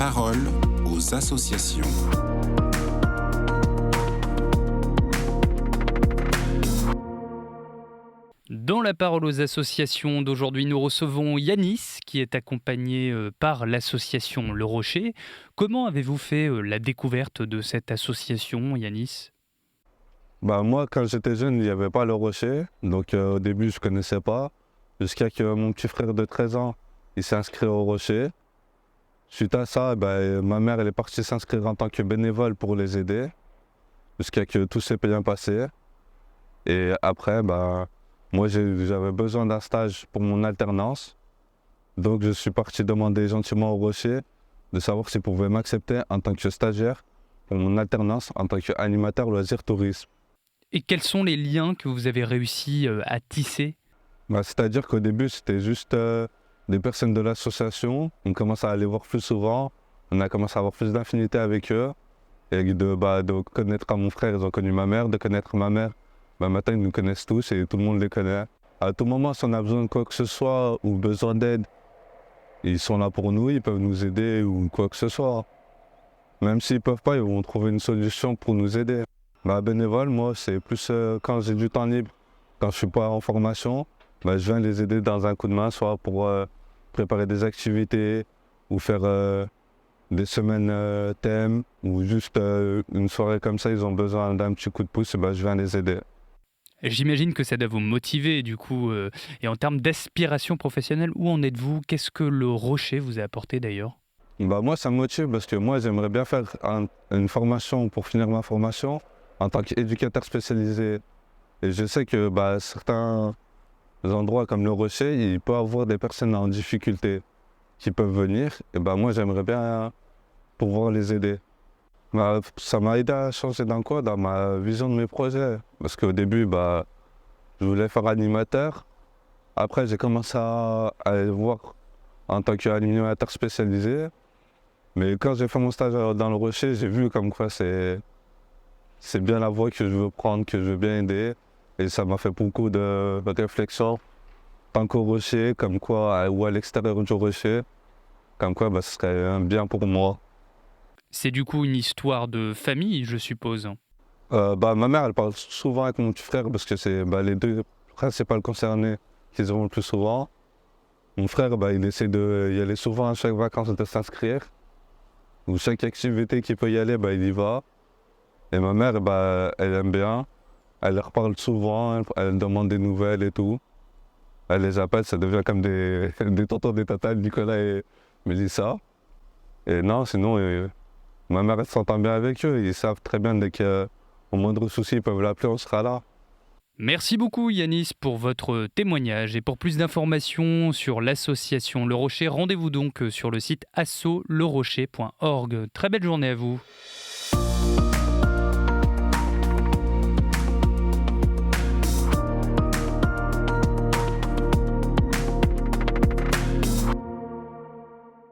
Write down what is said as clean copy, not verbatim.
parole aux associations. Dans la parole aux associations d'aujourd'hui, nous recevons Yanis, qui est accompagné par l'association Le Rocher. Comment avez-vous fait la découverte de cette association, Yanis ? Moi, quand j'étais jeune, il n'y avait pas le rocher. Donc au début, je ne connaissais pas. Jusqu'à que mon petit frère de 13 ans, il s'est inscrit au rocher. Suite à ça, ma mère elle est partie s'inscrire en tant que bénévole pour les aider. Jusqu'à que tout s'est bien passé. Et après, moi, j'avais besoin d'un stage pour mon alternance. Donc je suis parti demander gentiment au rocher de savoir s'il pouvait m'accepter en tant que stagiaire pour mon alternance en tant qu'animateur loisir tourisme. Et quels sont les liens que vous avez réussi à tisser ? C'est-à-dire qu'au début, c'était juste des personnes de l'association. On commence à les voir plus souvent. On a commencé à avoir plus d'affinité avec eux. Et de connaître mon frère, ils ont connu ma mère. De connaître ma mère, maintenant, ils nous connaissent tous et tout le monde les connaît. À tout moment, si on a besoin de quoi que ce soit ou besoin d'aide, ils sont là pour nous, ils peuvent nous aider ou quoi que ce soit. Même s'ils ne peuvent pas, ils vont trouver une solution pour nous aider. Bénévole, moi, c'est plus quand j'ai du temps libre, quand je ne suis pas en formation, je viens les aider dans un coup de main, soit pour préparer des activités ou faire des semaines thèmes ou juste une soirée comme ça, ils ont besoin d'un petit coup de pouce, et je viens les aider. J'imagine que ça doit vous motiver du coup. Et en termes d'aspiration professionnelle, où en êtes-vous ? Qu'est-ce que le Rocher vous a apporté d'ailleurs ? Moi, ça me motive parce que moi, j'aimerais bien faire une formation pour finir ma formation en tant qu'éducateur spécialisé. Et je sais que certains endroits comme le Rocher, il peut y avoir des personnes en difficulté qui peuvent venir. Et moi, j'aimerais bien pouvoir les aider. Ça m'a aidé à changer dans ma vision de mes projets. Parce qu'au début, je voulais faire animateur. Après, j'ai commencé à aller voir en tant qu'animateur spécialisé. Mais quand j'ai fait mon stage dans le Rocher, j'ai vu comme quoi c'est bien la voie que je veux prendre, que je veux bien aider. Et ça m'a fait beaucoup de réflexions, tant qu'au Rocher, comme quoi, ou à l'extérieur du Rocher, comme quoi ce serait un bien pour moi. C'est du coup une histoire de famille, je suppose. Ma mère, elle parle souvent avec mon petit frère parce que c'est les deux principaux concernés qui se vont le plus souvent. Mon frère, il essaie y aller souvent à chaque vacances de s'inscrire. Ou chaque activité qu'il peut y aller, il y va. Et ma mère, elle aime bien. Elle leur parle souvent, elle demande des nouvelles et tout. Elle les appelle, ça devient comme des tontons, des tatas, Nicolas et Mélissa. Et non, sinon, ma mère, elle s'entend bien avec eux. Ils savent très bien dès qu'au moindre souci, ils peuvent l'appeler, on sera là. Merci beaucoup Yanis pour votre témoignage et pour plus d'informations sur l'association Le Rocher, rendez-vous donc sur le site assolerocher.org. Très belle journée à vous.